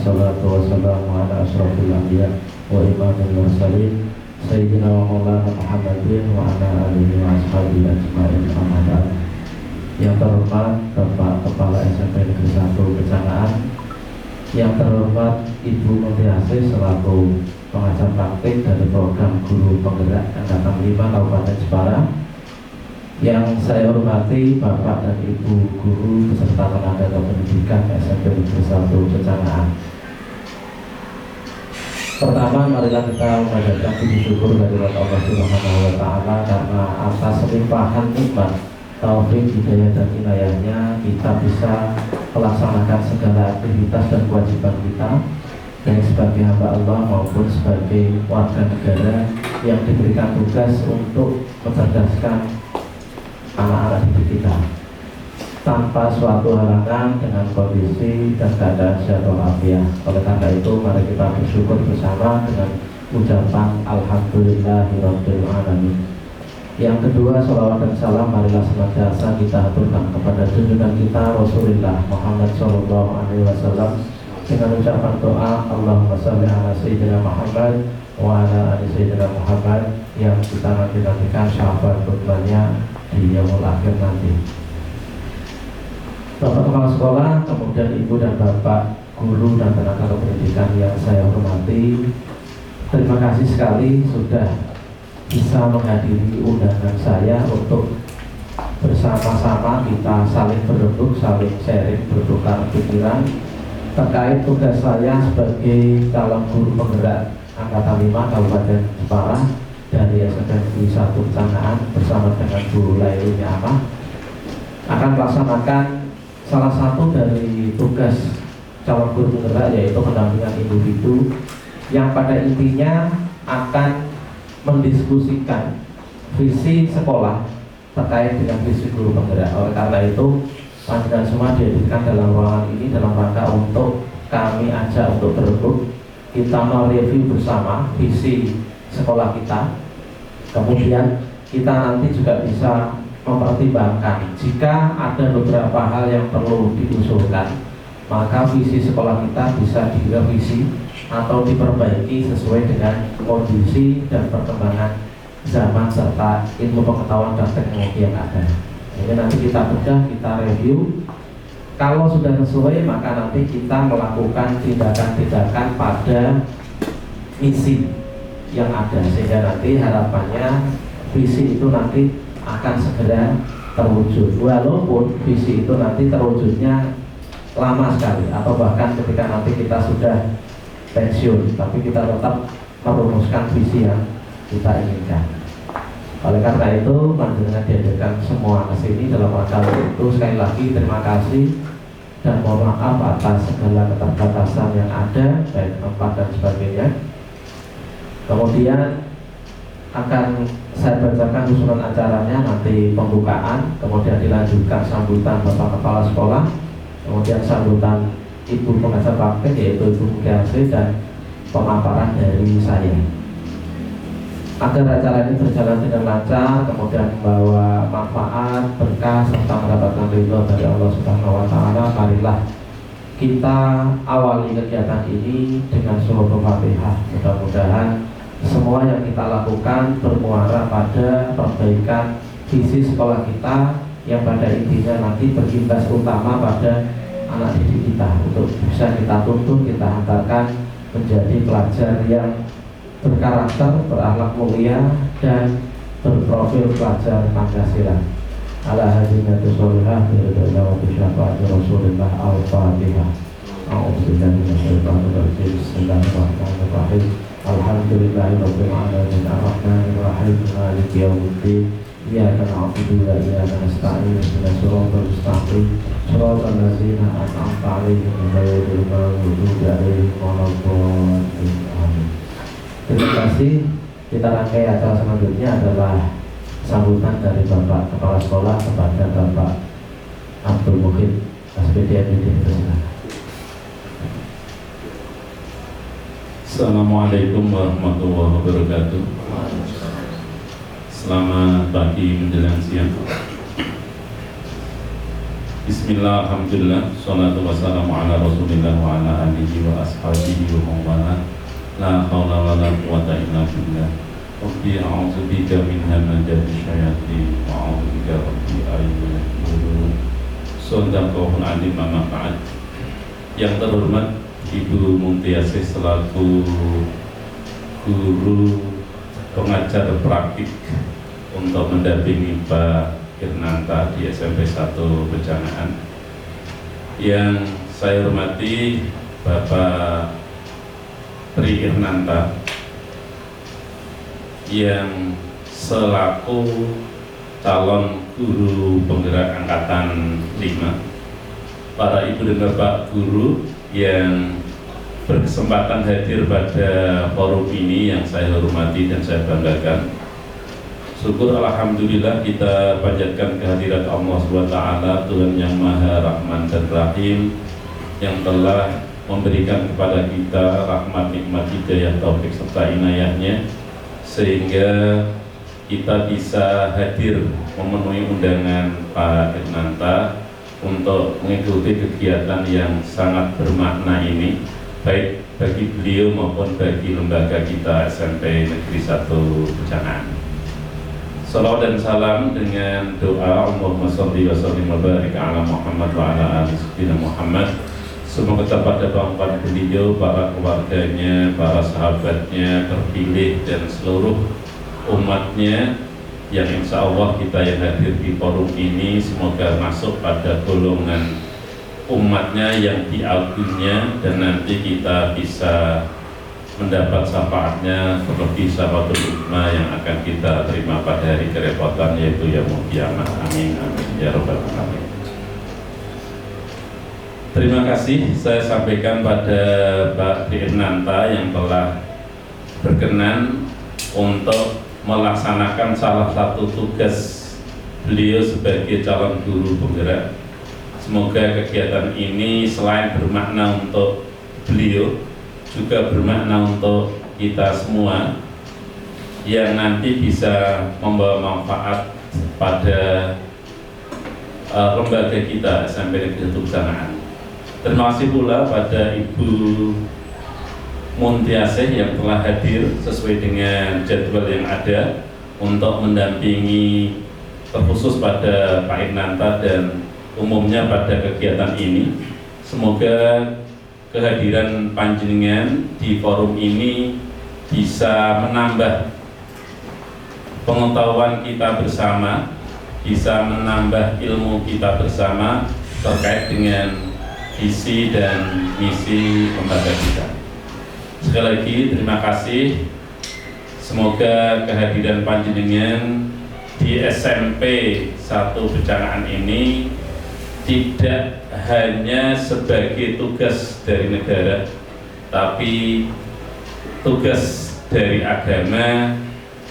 wassalatu wassalamu ala asyrafil anbiya wa imamil mursalin Sayyidina wa maulana Muhammadin wa ala alihi wa ashabihi ajma'in amma ba'd. Yang terhormat Bapak Kepala SMP Negeri 1 Kecangaan, yang terhormat Ibu Mutiasih selaku pengajar praktik dari program Guru Penggerak Angkatan 5 Kabupaten Jepara, yang saya hormati Bapak dan Ibu Guru beserta tenaga kependidikan SMP Negeri 1 Kecangaan. Pertama, marilah kita mengajarkan puji syukur dari Allah Subhanahu wa Ta'ala karena atas limpahan nikmat, taufik, hidayah dan inayahnya kita bisa melaksanakan segala aktivitas dan kewajiban kita, baik sebagai hamba Allah maupun sebagai warga negara yang diberikan tugas untuk mencerdaskan anak-anak didik kita tanpa suatu halangan, dengan kondisi dan keadaan sehat walafiat. Oleh karena itu, mari kita bersyukur bersama dengan ucapan Alhamdulillahirabbil alamin. Yang kedua, sholawat dan salam marilah senantiasa kita haturkan kepada junjungan kita Rasulullah Muhammad SAW dengan ucapan doa Allahumma shalli ala sayyidina Muhammad wa ala ali sayyidina Muhammad, yang kita nantikan syafaat khutbahnya di yaumul akhir nanti. Bapak Kepala Sekolah, kemudian Ibu dan Bapak Guru dan tenaga kependidikan yang saya hormati, terima kasih sekali sudah bisa menghadiri undangan saya untuk bersama-sama kita saling berembuk, saling sharing, bertukar pikiran terkait tugas saya sebagai calon guru penggerak Angkatan 5 Kabupaten Jepara dari SMP 1 Kecangaan bersama dengan Bu Laili Ni'amah akan melaksanakan salah satu dari tugas calon guru penggerak, yaitu pendampingan individu yang pada intinya akan mendiskusikan visi sekolah terkait dengan visi guru penggerak. Oleh karena itu, panjenengan semua dihadirkan dalam ruangan ini dalam rangka untuk kami ajak untuk berembuk, kita mereview bersama visi sekolah kita. Kemudian kita nanti juga bisa mempertimbangkan jika ada beberapa hal yang perlu diusulkan, maka visi sekolah kita bisa direvisi atau diperbaiki sesuai dengan kondisi dan perkembangan zaman serta ilmu pengetahuan dan teknologi yang ada. Jadi nanti kita bedah, kita review. Kalau sudah sesuai, maka nanti kita melakukan tindakan-tindakan pada misi yang ada, sehingga nanti harapannya visi itu nanti akan segera terwujud, walaupun visi itu nanti terwujudnya lama sekali atau bahkan ketika nanti kita sudah pensiun, tapi kita tetap merumuskan visi yang kita inginkan. Oleh karena itu, panjenengan dihadirkan semua ke sini dalam rangka itu. Sekali lagi terima kasih dan mohon maaf atas segala keterbatasan yang ada, baik tempat dan sebagainya. Kemudian akan saya bacakan susunan acaranya, nanti pembukaan, kemudian dilanjutkan sambutan Bapak Kepala Sekolah, kemudian sambutan Ibu Pengajar Praktik yaitu Ibu Mutiasih, dan pemaparan dari saya. Agar acara ini berjalan dengan lancar, kemudian membawa manfaat, berkah, serta mendapatkan ridho dari Allah Subhanahu wa Ta'ala, marilah kita awali kegiatan ini dengan surah Al-Fatihah. Mudah-mudahan semua yang kita lakukan bermuara pada perbaikan visi sekolah kita, yang pada intinya nanti berimbas utama pada anak didik kita untuk bisa kita tuntun, kita hantarkan menjadi pelajar yang berkarakter, berakhlak mulia, dan berprofil pelajar Pancasila. Ala hadinatu sholihah biridillah wa bisyafaati Rasulillah. Al-Fatihah. A'udzubillahi minasyaitonir rajim. Bismillahirrahmanirrahim. Alhamdulillahirabbil alamin arrahmanir rahim maliki yaumiddin iyyaka na'budu wa iyyaka nasta'in ihdinas siratal mustaqim siratal ladzina an'amta 'alaihim ghairil maghdubi 'alaihim waladdallin. Amin. Terima kasih. Kita rangkai acara selanjutnya adalah sambutan dari Bapak Kepala Sekolah kepada Bapak Abdul Mukhid SPD MD. Assalamualaikum warahmatullahi wabarakatuh. Selamat pagi menjelang siang. Bismillah, alhamdulillah, salatu wassalamu ala rasulillah wa ala alihi wa ashabihi wa mawala. La hawla wa la quwata illa billah. Rabbi a'udzubika min hamazati syayatin wa a'udzubika rabbi ayyuhdurun. Shadaqallahul adzim, amma ba'd. Yang terhormat Ibu Muntiasih selaku guru pengajar praktik untuk mendampingi Pak Irnanta di SMP 1 Pejangaan. Yang saya hormati Bapak Tri Irnanta yang selaku calon guru penggerak angkatan 5, para ibu dan bapak guru yang berkesempatan hadir pada forum ini yang saya hormati dan saya banggakan. Syukur alhamdulillah kita panjatkan kehadirat Allah SWT, Tuhan yang Maha Rahman dan Rahim, yang telah memberikan kepada kita rahmat, nikmat, hidayah, taufik serta inayahnya, sehingga kita bisa hadir memenuhi undangan Pak Irnanta untuk mengikuti kegiatan yang sangat bermakna ini, baik bagi beliau maupun bagi lembaga kita SMP Negeri 1 Pejangaan. Salawat dan salam dengan doa Allahumma sholli wa sallim wa barik ala Muhammad wa ala ali sayyidina Muhammad. Semoga kepada bangsa beliau, para keluarganya, para sahabatnya terpilih dan seluruh umatnya yang insya Allah kita yang hadir di forum ini semoga masuk pada golongan umatnya yang diagungnya, dan nanti kita bisa mendapat syafaatnya seperti syafatul uzma yang akan kita terima pada hari kerepotan, yaitu yaumul qiyamah. Amin amin ya rabbal alamin. Terima kasih saya sampaikan pada Pak Irnanta yang telah berkenan untuk melaksanakan salah satu tugas beliau sebagai calon guru penggerak. Semoga kegiatan ini selain bermakna untuk beliau, juga bermakna untuk kita semua yang nanti bisa membawa manfaat pada lembaga kita SMP Negeri 1 Pejangaan. Terima kasih pula pada Ibu Muntiasih yang telah hadir sesuai dengan jadwal yang ada untuk mendampingi terkhusus pada Pak Irnanta dan umumnya pada kegiatan ini. Semoga kehadiran panjenengan di forum ini bisa menambah pengetahuan kita bersama, bisa menambah ilmu kita bersama terkait dengan visi dan misi lembaga kita. Sekali lagi terima kasih. Semoga kehadiran panjenengan di SMP 1 Pejangaan ini tidak hanya sebagai tugas dari negara, tapi tugas dari agama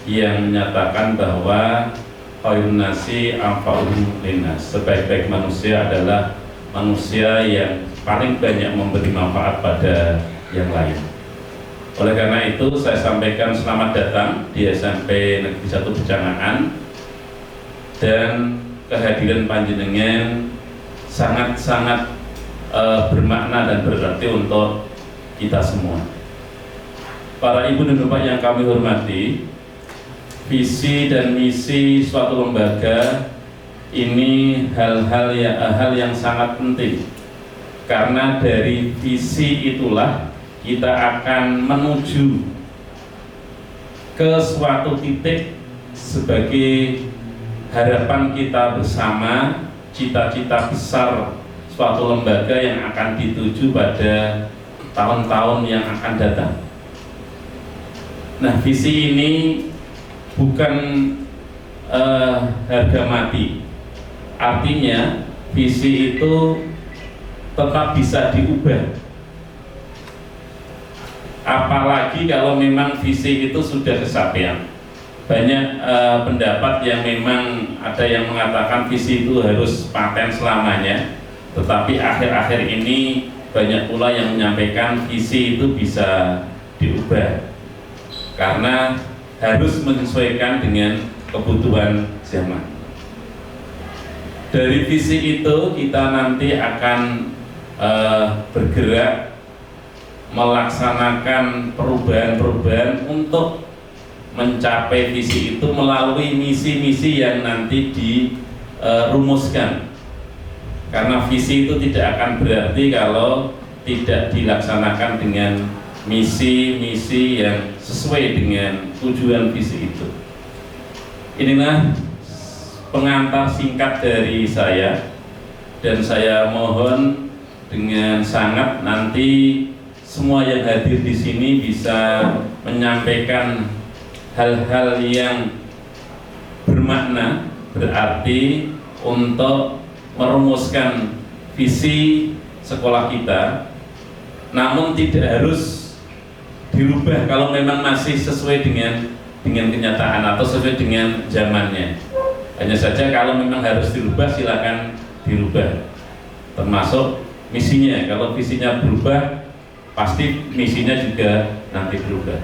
yang menyatakan bahwa khairun nasi anfa'uhum linnas, sebaik-baik manusia adalah manusia yang paling banyak memberi manfaat pada yang lain. Oleh karena itu saya sampaikan selamat datang di SMP Negeri 1 Pejangaan, dan kehadiran panjenengan sangat-sangat bermakna dan berarti untuk kita semua. Para ibu dan bapak yang kami hormati, visi dan misi suatu lembaga ini hal yang sangat penting, karena dari visi itulah kita akan menuju ke suatu titik sebagai harapan kita bersama, cita-cita besar suatu lembaga yang akan dituju pada tahun-tahun yang akan datang. Nah, visi ini bukan harga mati. Artinya visi itu tetap bisa diubah. Apalagi kalau memang visi itu sudah kesampaian. Banyak pendapat yang memang ada yang mengatakan visi itu harus paten selamanya, tetapi akhir-akhir ini banyak pula yang menyampaikan visi itu bisa diubah karena harus menyesuaikan dengan kebutuhan zaman. Dari visi itu kita nanti akan bergerak melaksanakan perubahan-perubahan untuk mencapai visi itu melalui misi-misi yang nanti dirumuskan. Karena visi itu tidak akan berarti kalau tidak dilaksanakan dengan misi-misi yang sesuai dengan tujuan visi itu. Inilah pengantar singkat dari saya, dan saya mohon dengan sangat nanti semua yang hadir di sini bisa menyampaikan hal-hal yang bermakna, berarti untuk merumuskan visi sekolah kita, namun tidak harus dirubah kalau memang masih sesuai dengan kenyataan atau sesuai dengan zamannya. Hanya saja kalau memang harus dirubah, silakan dirubah, termasuk misinya. Kalau visinya berubah, pasti misinya juga nanti berubah.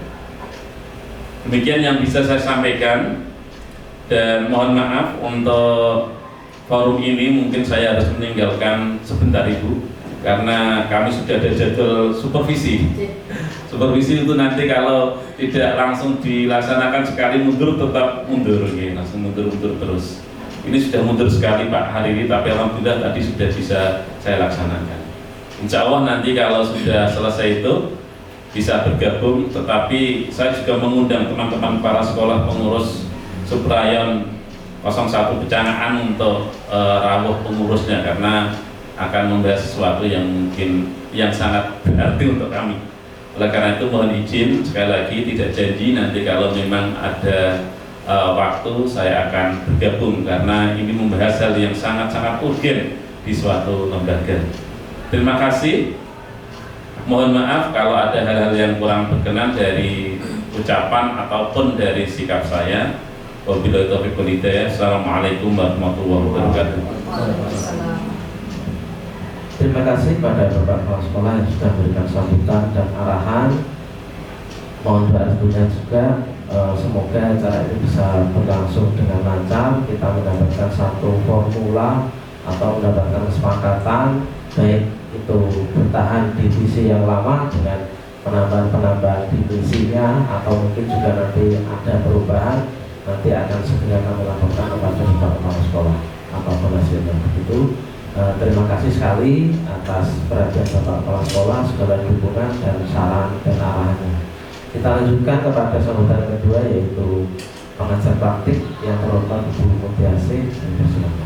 Demikian yang bisa saya sampaikan, dan mohon maaf untuk forum ini mungkin saya harus meninggalkan sebentar Ibu, karena kami sudah ada jadwal supervisi. Supervisi itu nanti kalau tidak langsung dilaksanakan sekali mundur tetap mundur, ya, langsung mundur terus. Ini sudah mundur sekali Pak hari ini, tapi alhamdulillah tadi sudah bisa saya laksanakan. Insya Allah nanti kalau sudah selesai itu bisa bergabung, tetapi saya juga mengundang teman-teman para sekolah pengurus Suprayon 01 Pecangaan untuk rawuh pengurusnya, karena akan membahas sesuatu yang mungkin yang sangat berarti untuk kami. Oleh karena itu mohon izin sekali lagi, tidak janji nanti kalau memang ada waktu saya akan bergabung, karena ini membahas hal yang sangat-sangat urgen di suatu lembaga. Terima kasih. Mohon maaf kalau ada hal-hal yang kurang berkenan dari ucapan ataupun dari sikap saya. Wabillahi taufiq wal hidayah. Assalamualaikum warahmatullahi wabarakatuh. Terima kasih pada Bapak Kepala Sekolah yang sudah memberikan sambutan dan arahan. Mohon doa restunya juga, semoga acara ini bisa berlangsung dengan lancar. Kita mendapatkan satu formula atau mendapatkan kesepakatan, baik itu bertahan di visi yang lama dengan penambahan di visinya, atau mungkin juga nanti ada perubahan, nanti akan segera kami laporkan kepada Bapak Kepala Sekolah apapun hasilnya begitu. Terima kasih sekali atas perhatian Bapak Kepala Sekolah, segala dukungan dan saran dan arahannya. Kita lanjutkan kepada sambutan kedua, yaitu pengajar praktik yang terhormat Ibu Mutiasi. Silakan.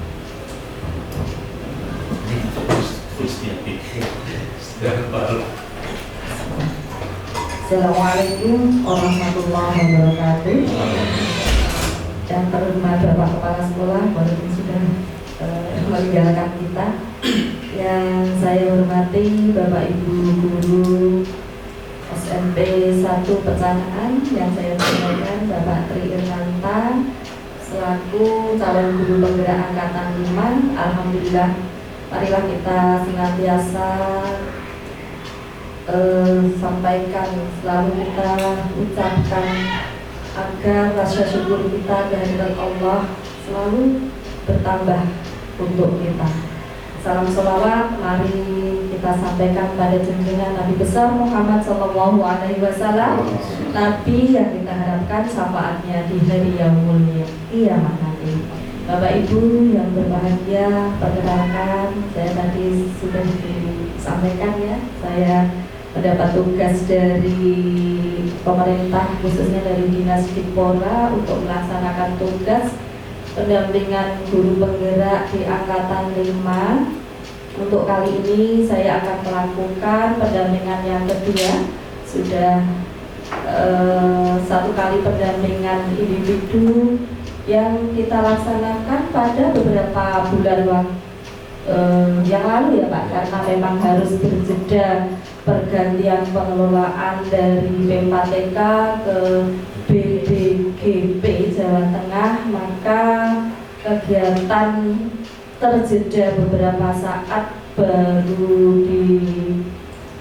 Assalamualaikum warahmatullahi wabarakatuh. Yang terhormat Bapak Kepala Sekolah, walaupun sudah meninggalkan kita, yang saya hormati Bapak Ibu Guru SMP 1 Pecanaan, yang saya hormati Bapak Tri Irnanta selaku calon guru penggerak angkatan 5. Alhamdulillah, marilah kita senantiasa sampaikan, selalu kita ucapkan agar rasa syukur kita kehadirat Allah selalu bertambah untuk kita. Salam sholawat mari kita sampaikan pada junjungan Nabi besar Muhammad Sallallahu Alaihi Wasallam, Nabi yang kita harapkan syafaatnya di hari yang mulia kiamat nanti. Bapak Ibu yang berbahagia, perkenalkan, saya tadi sudah disampaikan ya, saya mendapat tugas dari pemerintah, khususnya dari Dinas Dikpora, untuk melaksanakan tugas pendampingan guru penggerak di angkatan 5. Untuk kali ini saya akan melakukan pendampingan yang kedua. Sudah satu kali pendampingan individu yang kita laksanakan pada beberapa bulan yang lalu ya Pak, karena memang harus berjeda pergantian pengelolaan dari BMPTK ke BDGP Jawa Tengah, maka kegiatan terjeda beberapa saat baru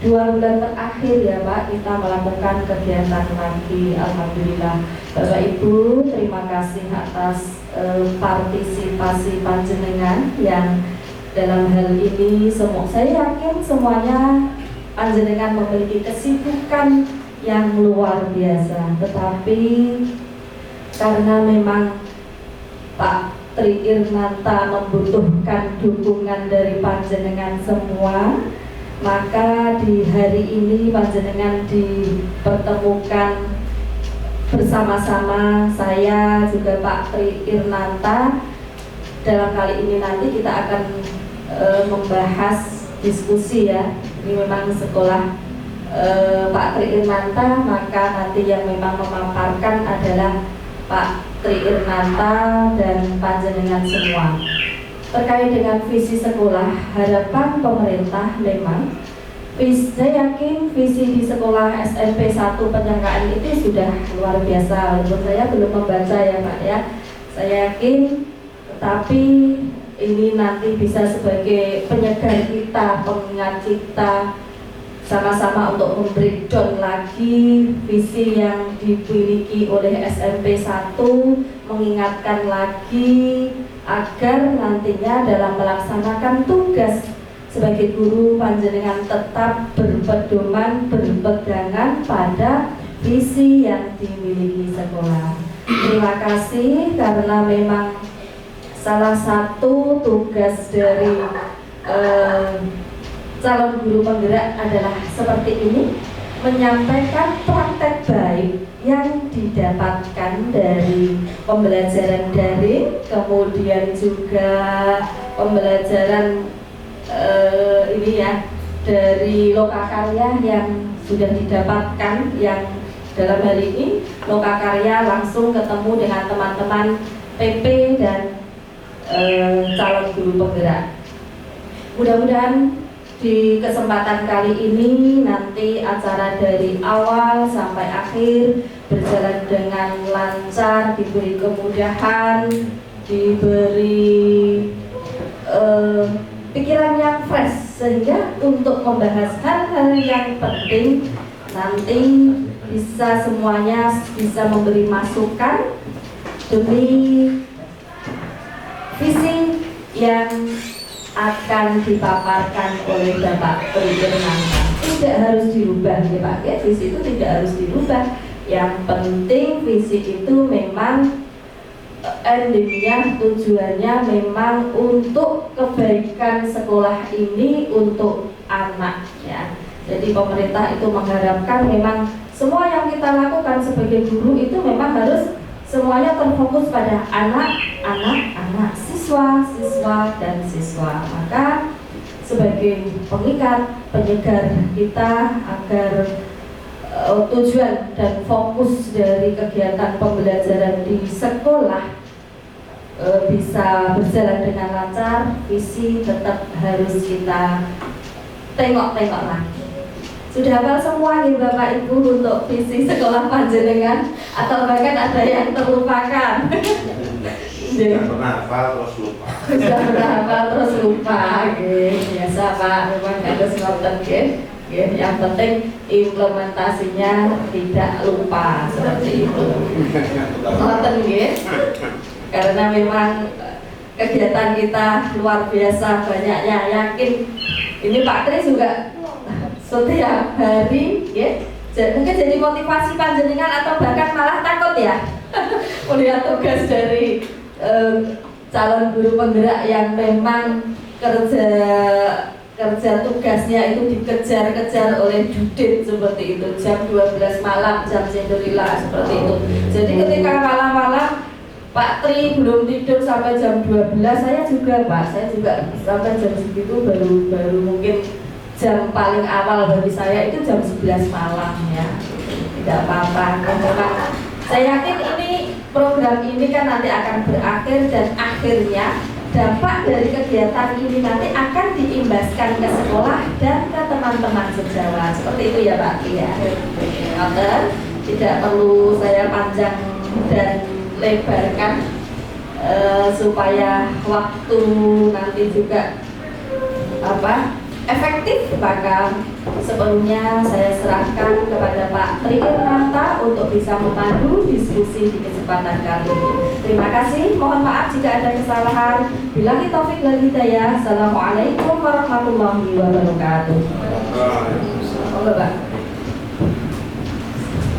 2 bulan terakhir ya Pak, kita melakukan kegiatan lagi. Alhamdulillah. Bapak Ibu, terima kasih atas partisipasi panjenengan yang dalam hal ini saya yakin semuanya panjenengan memiliki kesibukan yang luar biasa, tetapi karena memang Pak Tri Irnanta membutuhkan dukungan dari panjenengan semua, maka di hari ini panjenengan dipertemukan bersama-sama saya juga Pak Tri Irnanta. Dalam kali ini nanti kita akan membahas diskusi ya. Ini memang sekolah Pak Tri Irnanta, maka nanti yang memang memaparkan adalah Pak Tri Irnanta dan panjenengan semua. Terkait dengan visi sekolah, harapan pemerintah memang saya yakin visi di sekolah SMP 1 Penyangkaan itu sudah luar biasa. Walaupun saya belum membaca ya Pak ya, saya yakin, tetapi ini nanti bisa sebagai penyegar kita, pengingat kita sama-sama untuk membreakdown lagi visi yang dimiliki oleh SMP 1, mengingatkan lagi agar nantinya dalam melaksanakan tugas sebagai guru panjenengan tetap berpedoman, berpegangan pada visi yang dimiliki sekolah. Terima kasih karena memang salah satu tugas dari calon guru penggerak adalah seperti ini, menyampaikan praktek baik yang didapatkan dari pembelajaran daring, kemudian juga pembelajaran ini ya dari lokakarya yang sudah didapatkan, yang dalam hal ini lokakarya langsung ketemu dengan teman-teman PP dan calon guru penggerak. Mudah-mudahan di kesempatan kali ini nanti acara dari awal sampai akhir berjalan dengan lancar, diberi kemudahan, diberi pikiran yang fresh, sehingga untuk membahas hal-hal yang penting nanti bisa semuanya bisa memberi masukan demi visi yang akan dipaparkan oleh Bapak Tri Irnanta. Tidak harus dirubah ya Pak ya, visi itu tidak harus dirubah. Yang penting visi itu memang endingnya, tujuannya memang untuk kebaikan sekolah ini, untuk anak ya. Jadi pemerintah itu mengharapkan memang semua yang kita lakukan sebagai guru itu memang harus semuanya terfokus pada anak, siswa, dan siswa. Maka sebagai pengikat, penyegar kita agar tujuan dan fokus dari kegiatan pembelajaran di sekolah bisa berjalan dengan lancar, visi tetap harus kita tengok-tengok lagi. Sudah hafal semua nih Bapak Ibu untuk visi sekolah panjenengan, atau bahkan ada yang terlupakan? Sudah pernah hafal terus lupa. Sudah pernah hafal terus lupa, biasa Pak, memang harus ngoten yang penting implementasinya tidak lupa, seperti itu. Ngoten nggih. Karena memang kegiatan kita luar biasa banyaknya, yakin ini Pak Tri juga setiap hari ya, mungkin jadi motivasi panjenengan atau bahkan malah takut ya melihat tugas dari calon guru penggerak yang memang kerja tugasnya itu dikejar-kejar oleh Judit seperti itu, jam 12 malam, jam Sendulila seperti itu. Jadi ketika malam-malam Pak Tri belum tidur sampai jam 12, saya juga sampai jam segitu baru mungkin jam paling awal bagi saya itu jam 11 malam ya. Tidak apa-apa, memang saya yakin ini program ini kan nanti akan berakhir, dan akhirnya dampak dari kegiatan ini nanti akan diimbaskan ke sekolah dan ke teman-teman sejawat. Seperti itu ya Pak ya. Tidak perlu saya panjang dan lebarkan supaya waktu nanti juga efektif, maka sepenuhnya saya serahkan kepada Pak Tri Irnanta untuk bisa memandu diskusi di kesempatan kali ini. Terima kasih, mohon maaf jika ada kesalahan. Billahi taufik wal hidayah. Assalamualaikum warahmatullahi wabarakatuh. Pak.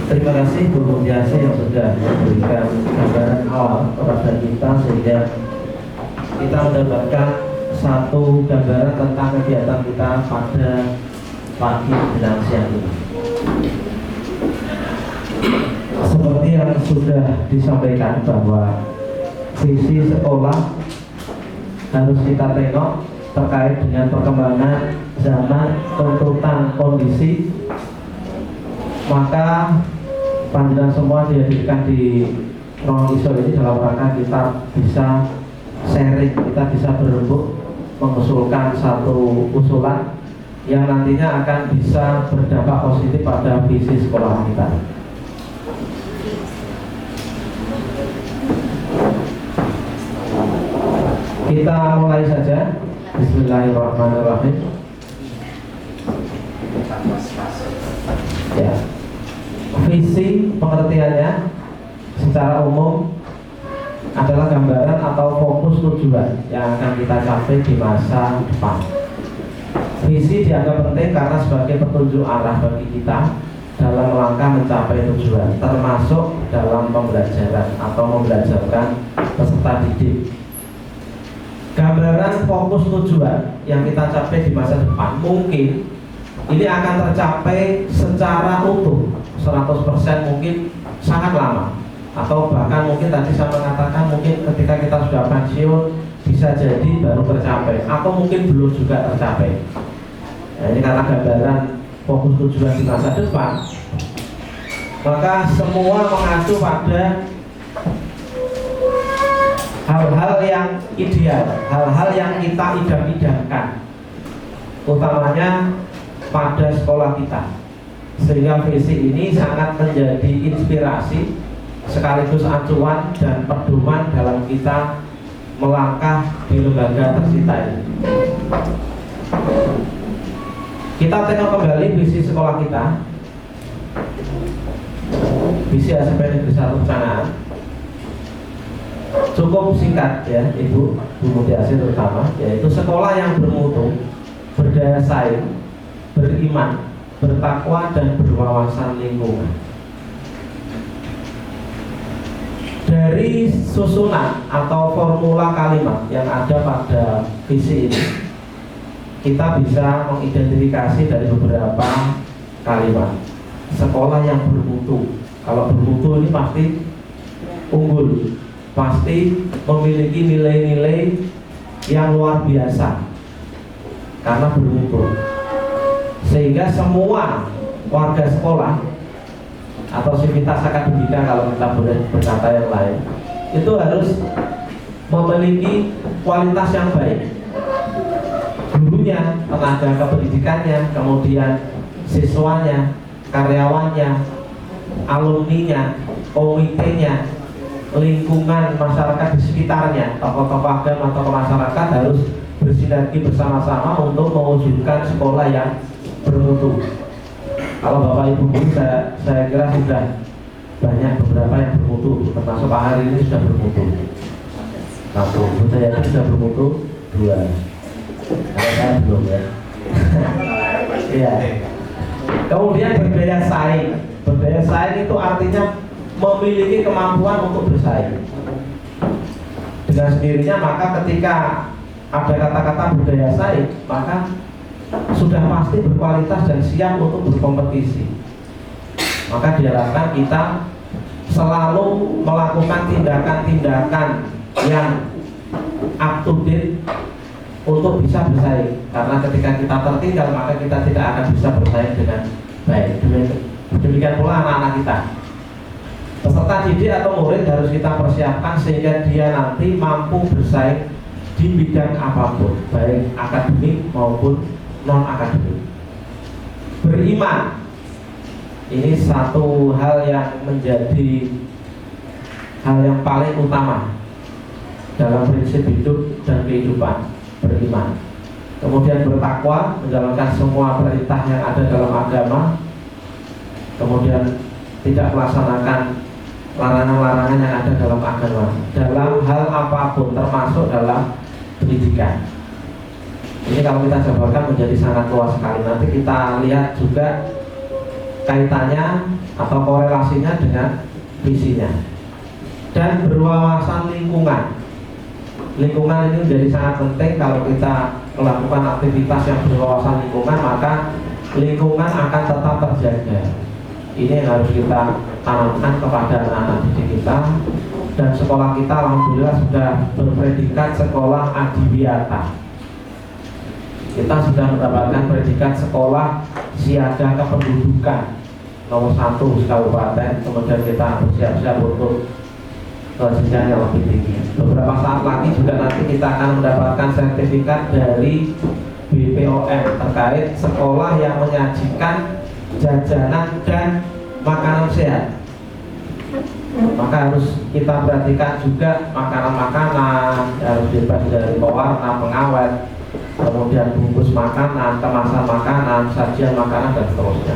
Terima kasih Bu Mutiasi yang sudah memberikan gambaran awal kepada kita sehingga kita mendapatkan satu gambaran tentang kegiatan kita pada pagi menjelang siang ini. Seperti yang sudah disampaikan bahwa visi sekolah harus kita tengok terkait dengan perkembangan zaman, tuntutan kondisi, maka panjenengan semua dihadirkan di ruang iso ini dalam rangka kita bisa sharing, kita bisa berembuk mengusulkan satu usulan yang nantinya akan bisa berdampak positif pada visi sekolah kita. Kita mulai saja. Bismillahirrahmanirrahim. Ya. Visi pengertiannya secara umum adalah gambaran atau fokus tujuan yang akan kita capai di masa depan. Visi dianggap penting karena sebagai petunjuk arah bagi kita dalam langkah mencapai tujuan, termasuk dalam pembelajaran atau membelajarkan peserta didik. Gambaran fokus tujuan yang kita capai di masa depan mungkin ini akan tercapai secara utuh 100%, mungkin sangat lama, atau bahkan mungkin tadi saya mengatakan mungkin ketika kita sudah pensiun bisa jadi baru tercapai, atau mungkin belum juga tercapai. Nah, ini karena gambaran fokus tujuan di masa depan, maka semua mengacu pada hal-hal yang ideal, hal-hal yang kita idam-idamkan, utamanya pada sekolah kita. Sehingga visi ini sangat menjadi inspirasi sekaligus acuan dan pedoman dalam kita melangkah di lembaga tercinta ini. Kita tengok kembali visi sekolah kita, visi SMP Negeri 1 Pecanaan. Cukup singkat ya Ibu, Bu Mutiasi terutama, yaitu sekolah yang bermutu, berdaya saing, beriman, bertakwa dan berwawasan lingkungan. Dari susunan atau formula kalimat yang ada pada visi ini, kita bisa mengidentifikasi dari beberapa kalimat. Sekolah yang bermutu. Kalau bermutu ini pasti unggul, pasti memiliki nilai-nilai yang luar biasa karena bermutu. Sehingga semua warga sekolah atau sivitas akademika, kalau kita boleh berkata yang lain, itu harus memiliki kualitas yang baik. Gurunya, tenaga kependidikannya, kemudian siswanya, karyawannya, alumninya, komitenya, lingkungan masyarakat di sekitarnya, tokoh-tokoh agama, tokoh masyarakat harus bersinergi bersama-sama untuk mewujudkan sekolah yang bermutu. Kalau Bapak Ibu guru saya kira sudah banyak beberapa yang bermutu, termasuk Pak Hari ini sudah bermutu. Satu, saya sudah bermutu. Dua, saya belum ya. Iya. Kemudian berdaya saing. Berdaya saing itu artinya memiliki kemampuan untuk bersaing. Dengan sendirinya maka ketika ada kata-kata berdaya saing, maka sudah pasti berkualitas dan siap untuk berkompetisi. Maka diharapkan kita selalu melakukan tindakan-tindakan yang up to date untuk bisa bersaing. Karena ketika kita tertinggal maka kita tidak akan bisa bersaing dengan baik. Demikian pula anak-anak kita. Peserta didik atau murid harus kita persiapkan sehingga dia nanti mampu bersaing di bidang apapun, baik akademik maupun non-akademik. Beriman, ini satu hal yang menjadi hal yang paling utama dalam prinsip hidup dan kehidupan. Beriman, kemudian bertakwa, menjalankan semua perintah yang ada dalam agama, kemudian tidak melaksanakan larangan-larangan yang ada dalam agama dalam hal apapun, termasuk dalam pendidikan. Ini kalau kita jabarkan menjadi sangat luas sekali. Nanti kita lihat juga kaitannya atau korelasinya dengan visinya. Dan berwawasan lingkungan. Lingkungan ini menjadi sangat penting. Kalau kita melakukan aktivitas yang berwawasan lingkungan, maka lingkungan akan tetap terjaga. Ini yang harus kita tanamkan kepada anak-anak didik kita. Dan sekolah kita alhamdulillah sudah berpredikat sekolah adiwiyata. Kita sudah mendapatkan predikat sekolah siaga kependudukan nomor 1 kabupaten. Kemudian kita bersiap-siap untuk jenjang yang lebih tinggi. Beberapa saat lagi juga nanti kita akan mendapatkan sertifikat dari BPOM terkait sekolah yang menyajikan jajanan dan makanan sehat. Maka harus kita perhatikan juga makanan-makanan harus bebas dari pewarna, pengawet, kemudian bungkus makanan, kemasan makanan, sajian makanan, dan seterusnya.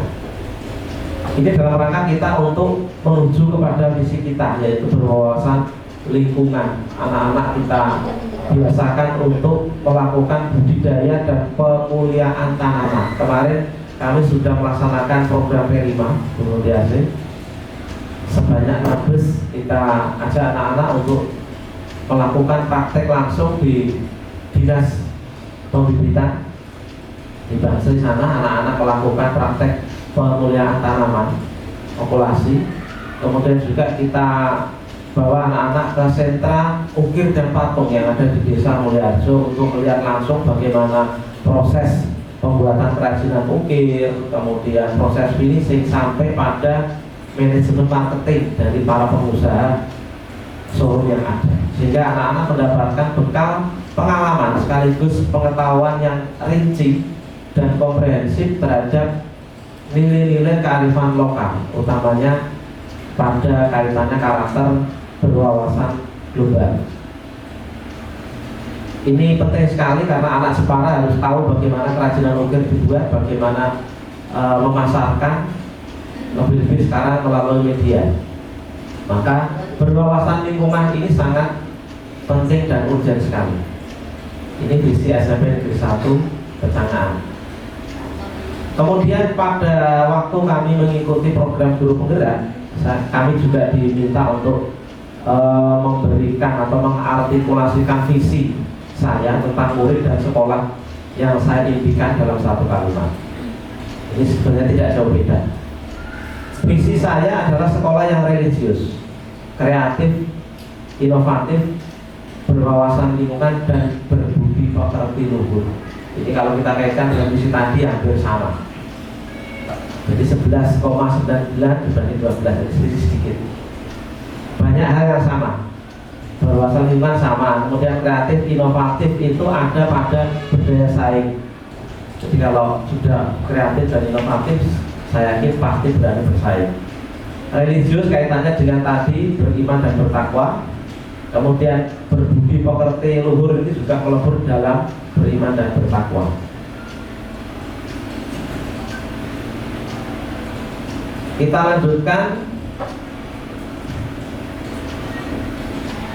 Ini dalam rangka kita untuk menuju kepada visi kita, yaitu berwawasan lingkungan. Anak-anak kita biasakan untuk melakukan budidaya dan pemuliaan tanaman. Kemarin kami sudah melaksanakan program P5 Gunung Diase. Sebanyak 6 bus kita ajak anak-anak untuk melakukan praktek langsung di dinas pembibitan di Bangsri sana. Anak-anak melakukan praktek pemuliaan tanaman, populasi. Kemudian juga kita bawa anak-anak ke sentra ukir dan patung yang ada di Desa Mulyaharjo untuk melihat langsung bagaimana proses pembuatan kerajinan ukir, kemudian proses finishing sampai pada manajemen marketing dari para pengusaha showroom yang ada, sehingga anak-anak mendapatkan bekal pengalaman sekaligus pengetahuan yang rinci dan komprehensif terhadap nilai-nilai kearifan lokal, utamanya pada kaitannya karakter berwawasan global. Ini penting sekali karena anak Separa harus tahu bagaimana kerajinan ukir dibuat, bagaimana memasarkan, lebih-lebih sekarang melalui media. Maka berwawasan lingkungan ini sangat penting dan urgent sekali. Ini visi SMP Negeri 1 Pecangaan. Kemudian pada waktu kami mengikuti program guru penggerak, kami juga diminta untuk memberikan atau mengartikulasikan visi saya tentang murid dan sekolah yang saya impikan dalam satu kalimat. Ini sebenarnya tidak jauh beda. Visi saya adalah sekolah yang religius, kreatif, inovatif, berwawasan lingkungan, dan berbudi pekerti luhur. Jadi kalau kita kaitkan dengan visi tadi hampir sama. Jadi 11,99 dibanding 12, jadi sedikit. Banyak hal yang sama. Berwawasan lingkungan sama, kemudian kreatif, inovatif itu ada pada budaya saing. Jadi kalau sudah kreatif dan inovatif, saya yakin pasti berani bersaing. Religius kaitannya dengan tadi beriman dan bertakwa. Kemudian berbudi pekerti luhur ini juga melebur dalam beriman dan bertakwa. Kita lanjutkan.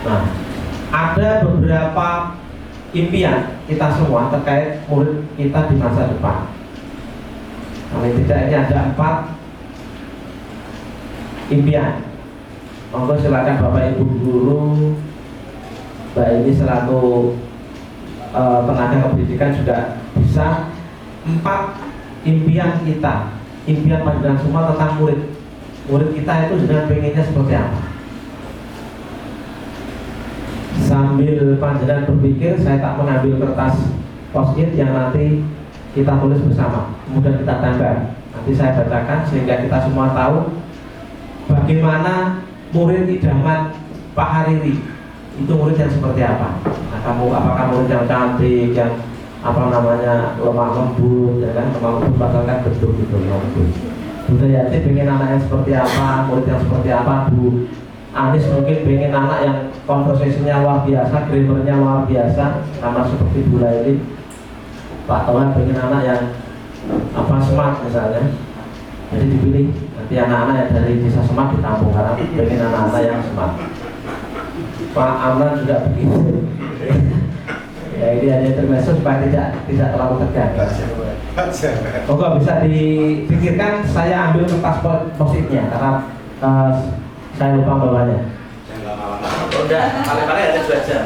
Nah, ada beberapa impian kita semua terkait murid kita di masa depan. Paling tidak ini ada 4 impian. Monggo silakan Bapak Ibu guru, Mbak ini selaku tenaga pendidikan juga bisa 4 impian kita. Impian panjenengan semua tentang murid. Murid kita itu dengan pengennya seperti apa? Sambil panjenengan berpikir, saya tak mengambil kertas post-it yang nanti kita tulis bersama, kemudian kita tambah. Nanti saya bacakan sehingga kita semua tahu bagaimana murid idaman Pak Hariri. Itu murid yang seperti apa? Nah, apakah murid yang cantik, yang lemah lembut, ya kan? Lemah lembut berdasarkan bentuk gitu, lembut. Budayati pengen anak yang seperti apa, murid yang seperti apa. Bu Anis mungkin pengen anak yang konversasinya luar biasa, grammarnya luar biasa, sama seperti Bu Laili. Pak Toha pengen anak yang smart misalnya, jadi dipilih nanti anak-anak yang dari desa smart ditampung karena pengen anak-anak yang smart. Pak Amran juga begitu. Ya ini ada intermezzo supaya tidak terlalu tegang. Monggo bisa dipikirkan, saya ambil kertas post-itnya karena saya lupa bawahnya. Udah, paling-paling ada 2 jam.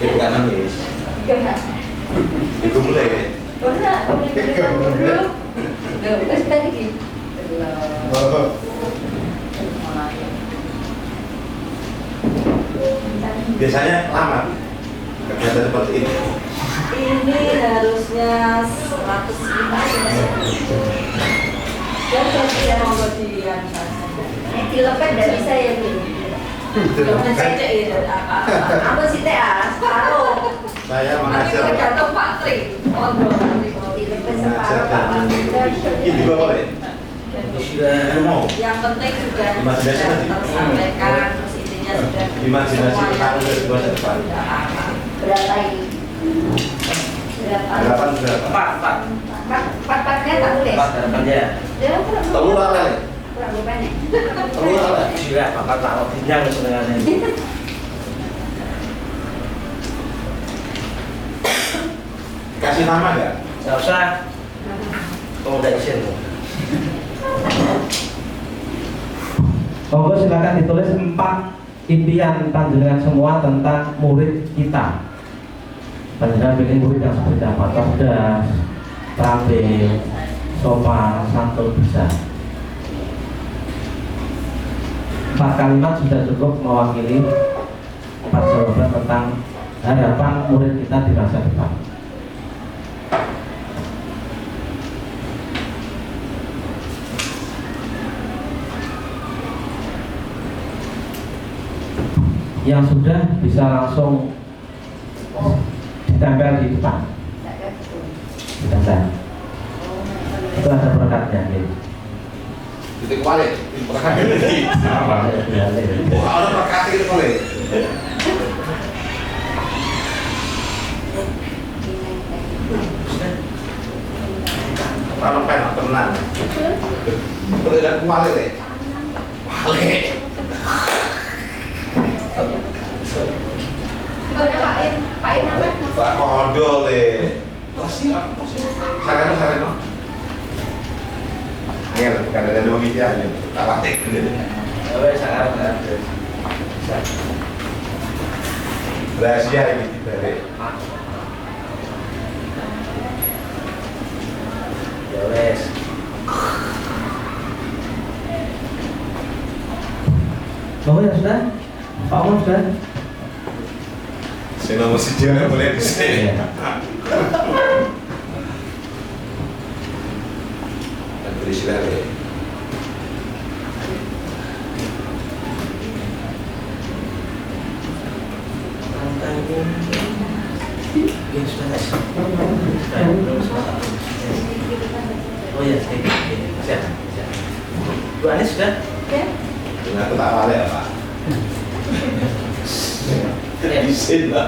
Itu kan nangis. Itu mulai. Biasanya lama kegiatan seperti ini. Ini harusnya 105. Dan saya mau dilepet dari saya ini. Jangan saya apa sih teh separuh. Saya mengajar. Tergantung Pak Tri. Dilepet separuh Pak Ini juga boleh. Yang penting sudah tersampaikan, terus intinya sudah Imajinasi kamu dari luar depan. berapa ini? Berapa? 4 tak tulis. 4 harapannya. Telur apa? Kurang banyak. Telur apa? Gila, makan taruh pinjang sebenarnya. Kasih nama nggak? Nggak usah. Kamu udah izin tuh. Monggo silakan ditulis 4 impian panjenengan semua tentang murid kita. Panjenengan pengen murid yang seperti apa? Cerdas, terampil, sopan, santun bisa. 4 kalimat sudah cukup mewakili 4 jawaban tentang harapan murid kita di masa depan. Yang sudah bisa langsung ditempel di depan. Ditempel. Itu ada perekatnya. Titik balik. Berkat ini. Orang berkat itu boleh. Kalau pengen tenang. Tidak kuali deh. Balik. Pak Kondo deh. Sareno. Angel, bukan ada 2 media aja. Tak batik. Sekarang Rahasia ini dibalik. ya wes. Oh ya sudah, Pak Om sudah. Saya nomor sejarah boleh di sini. Dan berisi lagi. Ya sudah. Oh ya, siap. Bu Anies sudah? Dengan aku tak balik ya Pak. Isin lah.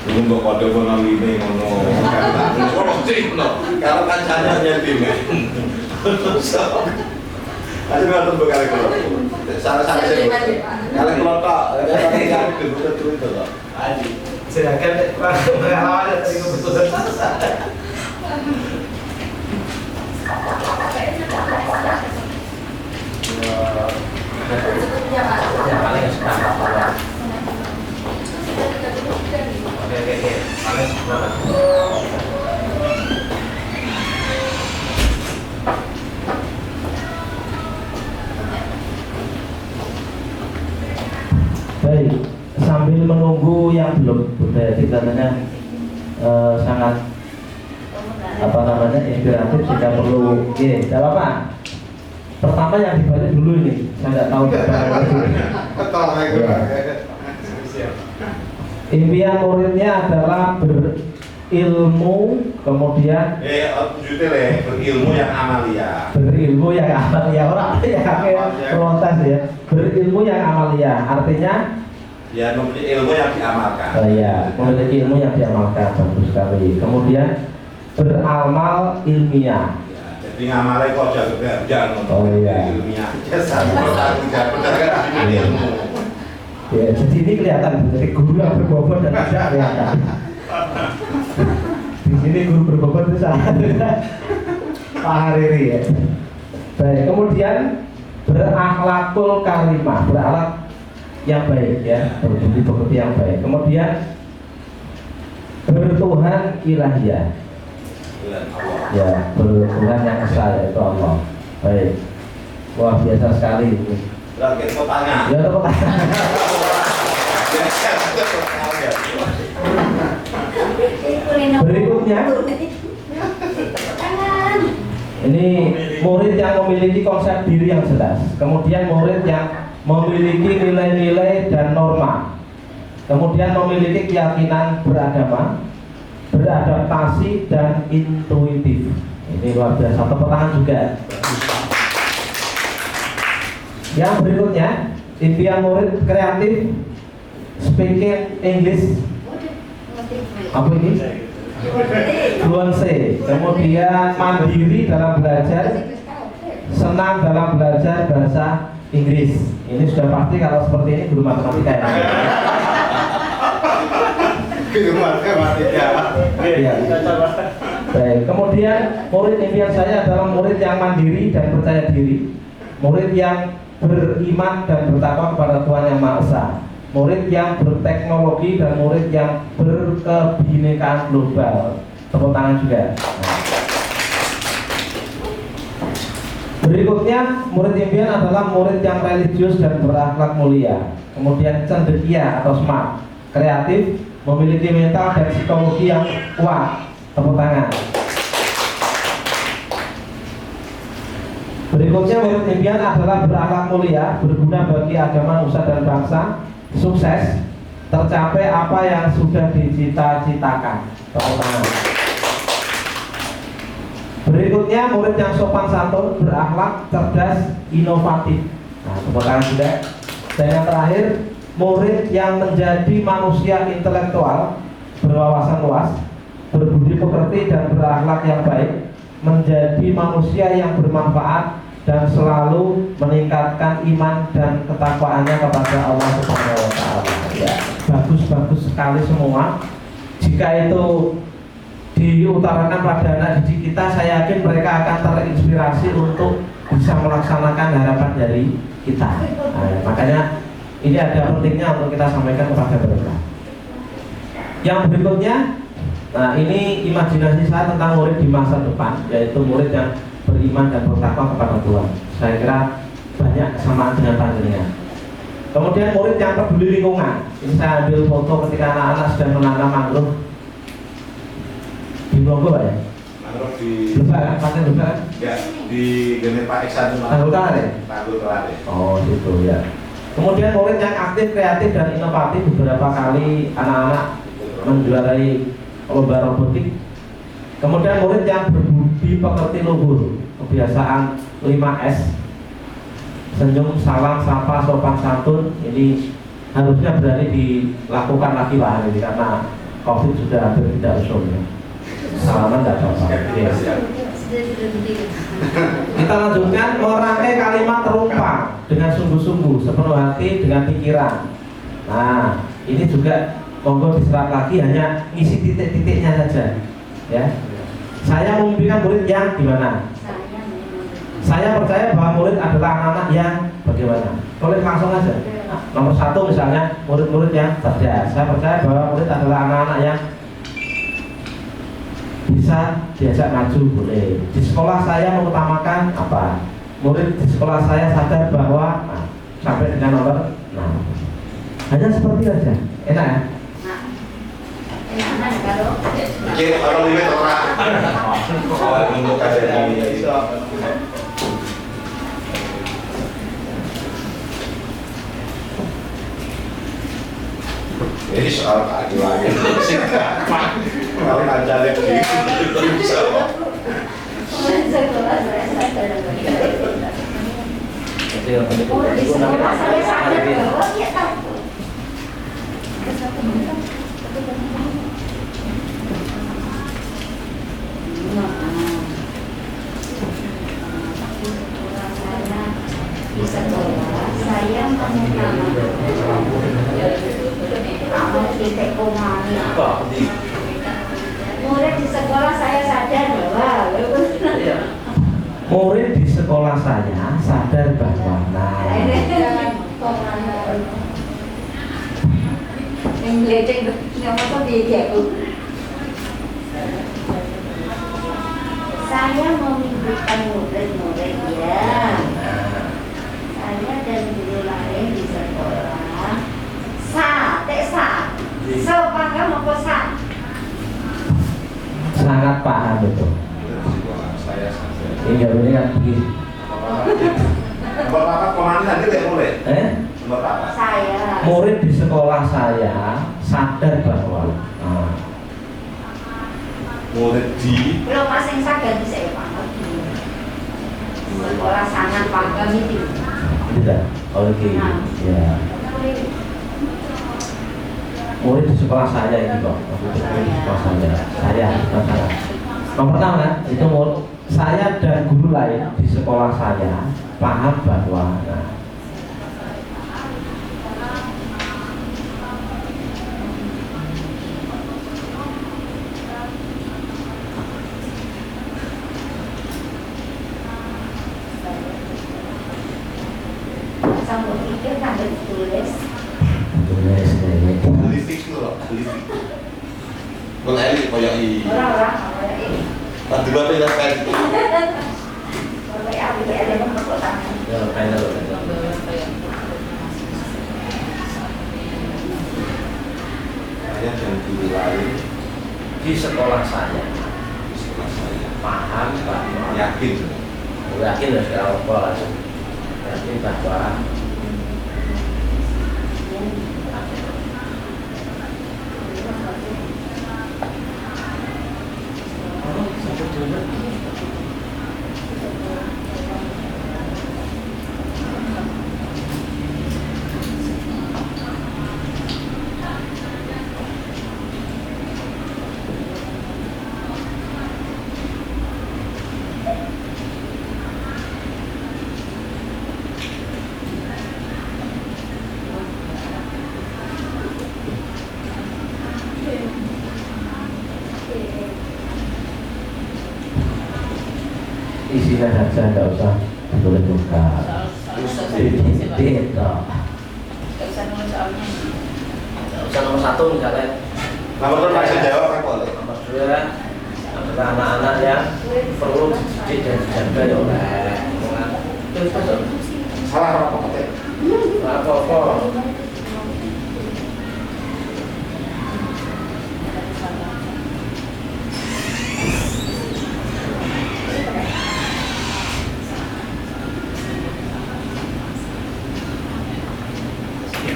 Belum kok kode kono ini ngono. Kalau kancane hanya tim. Ada nggak tuh kali kalau salah sih. Kalau kelotok, kalau betul itu loh. Sedangkan pengalaman tadi keputusan Baik, sambil menunggu yang belum budaya kita sangat inspiratif jika perlu. Oke, tidak apa-apa. Pertama yang dibalik dulu ini, saya tidak tahu. Impian muridnya adalah berilmu, kemudian berilmu yang amalia. Berilmu yang amalia, orang yang protes ya. Berilmu yang amalia, artinya Ya, memiliki ilmu yang diamalkan. ya, memiliki ilmu yang diamalkan, bagus sekali. Kemudian beramal ilmiah. Ya, jadi ngamalnya kok jangan Oh iya. ilmiah. Ya, satu tidak benar kan ini ilmu. Ya, jadi ini kelihatan, jadi guru yang berbobot dan tidak kelihatan. Di sini guru berbobot itu salah. Pak Hariri ya. Baik, kemudian berakhlakul karimah, berakhlak yang baik ya, berbudi yang baik. Kemudian bertuhan ilahiyah. Ya, bertuhan yang esa yaitu Allah. Baik. Wah, biasa sekali ini. Berarti tepuk tangan. Ya, tepuk tangan. Berikutnya, ini murid yang memiliki konsep diri yang jelas. Kemudian murid yang memiliki nilai-nilai dan norma. Kemudian memiliki keyakinan beragama, beradaptasi dan intuitif. Ini luar biasa. Tepuk tangan juga. Yang berikutnya, impian murid kreatif, speaking English. Apa ini? Fluency. Kemudian mandiri dalam belajar, senang dalam belajar bahasa Inggris. Ini sudah pasti kalau seperti ini guru matematika ya. Guru matematika. Iya. Baik. Kemudian murid impian saya adalah murid yang mandiri dan percaya diri, murid yang beriman dan bertakwa kepada Tuhan Yang Maha Esa, murid yang berteknologi dan murid yang berkebinekaan global. Tepuk tangan juga. Berikutnya, murid impian adalah murid yang religius dan berakhlak mulia. Kemudian cendekia atau smart, kreatif, memiliki mental dan psikologi yang kuat. Tepuk tangan. Berikutnya, murid impian adalah berakhlak mulia, berguna bagi agama, nusa dan bangsa, sukses, tercapai apa yang sudah dicita-citakan. Tepuk tangan. Berikutnya, murid yang sopan santun, berakhlak, cerdas, inovatif. Nah, tepuk tangan juga. Dan yang terakhir, murid yang menjadi manusia intelektual, berwawasan luas, berbudi pekerti dan berakhlak yang baik, menjadi manusia yang bermanfaat dan selalu meningkatkan iman dan ketakwaannya kepada Allah Subhanahu wa Ta'ala. Ya, bagus-bagus sekali semua. Jika itu diutarakan pada anak didik kita, saya yakin mereka akan terinspirasi untuk bisa melaksanakan harapan dari kita. Nah, makanya ini ada pentingnya untuk kita sampaikan kepada mereka. Yang berikutnya, nah ini imajinasi saya tentang murid di masa depan, yaitu murid yang beriman dan bertakwa kepada Tuhan. Saya kira banyak kesamaan dengan panjenengan. Kemudian murid yang peduli lingkungan. Ini saya ambil foto ketika anak-anak sedang menanam mangrove di Bogor ya. Mangrove di Lebak, pakai Lebak. Ya, di Genepa Iksan Tanggul Kelar ya? Tanggul Kelar. Oh gitu ya. Kemudian murid yang aktif, kreatif dan inovatif, beberapa kali anak-anak menjuarai lomba robotik. Kemudian murid yang berbudi pekerti luhur, kebiasaan 5S, senyum, salam, sapa, sopan santun. Ini harusnya berani dilakukan lagi lah ini karena COVID sudah hampir tidak usum ya. Salaman tidak apa-apa. Yes. Kita lanjutkan, merangkai kalimat terumpang dengan sungguh-sungguh, sepenuh hati, dengan pikiran. Nah, ini juga monggo diserap lagi, hanya isi titik-titiknya saja. Ya, saya memimpikan murid yang gimana? Saya percaya bahwa murid adalah anak-anak yang bagaimana? Tulis langsung aja. Nomor 1 misalnya murid-murid yang cerdas. Saya percaya bahwa murid adalah anak-anak yang bisa diajak maju, boleh. Di sekolah saya mengutamakan apa? Murid di sekolah saya sadar bahwa sampai dengan nomor 6. Hanya seperti itu saja. Enak ya? Iki kalau liwet ora. Soal untuk kajian ini. Ini soal keadilan. Kalau ngajarin gitu bisa. Di sekolah saya murid di sekolah saya sadar Murid di sekolah saya sadar bahwa yang belajar apa beda saya memimpikan murid-murid ya. Saya dan guru lain di sekolah sepaham apa sa? sangat paham itu. Ini jawabannya kan begini. Bapak kemana nanti tidak boleh? Bapak. Saya. Murid di sekolah saya sadar bahwa murid di Belum masing sadar bisa paham. Sekolah sangat paham itu. tidak. Oke. Ya. Murid di sekolah saya ini kok. Murid di sekolah saya bukan saya. Yang pertama itu saya dan guru lain di sekolah saya paham bahwa Sambil pikir sambil tulis. Politik itu loh, politik. Kalau elit kayak i. Orang-orang Nanti bapak tidak kayak itu. kalau ada pemberkotaan. Saya dan guru lain Di sekolah saya di sekolah saya paham bahwa yakin. yakin ya sekarang apa yakin bahwa isinya saja nggak usah boleh buka. Tidak. usaha nomor 1 misalnya Nomor kan bisa jawab kan boleh. nomor 2 adalah anak-anak yang perlu dididik dan dijaga ya oleh lingkungan. Terus Salah apa kata? apa-apa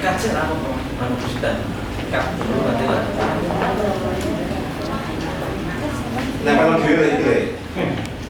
dikasih apa manusia kak dulu nanti lah Nah kalau dhewe iki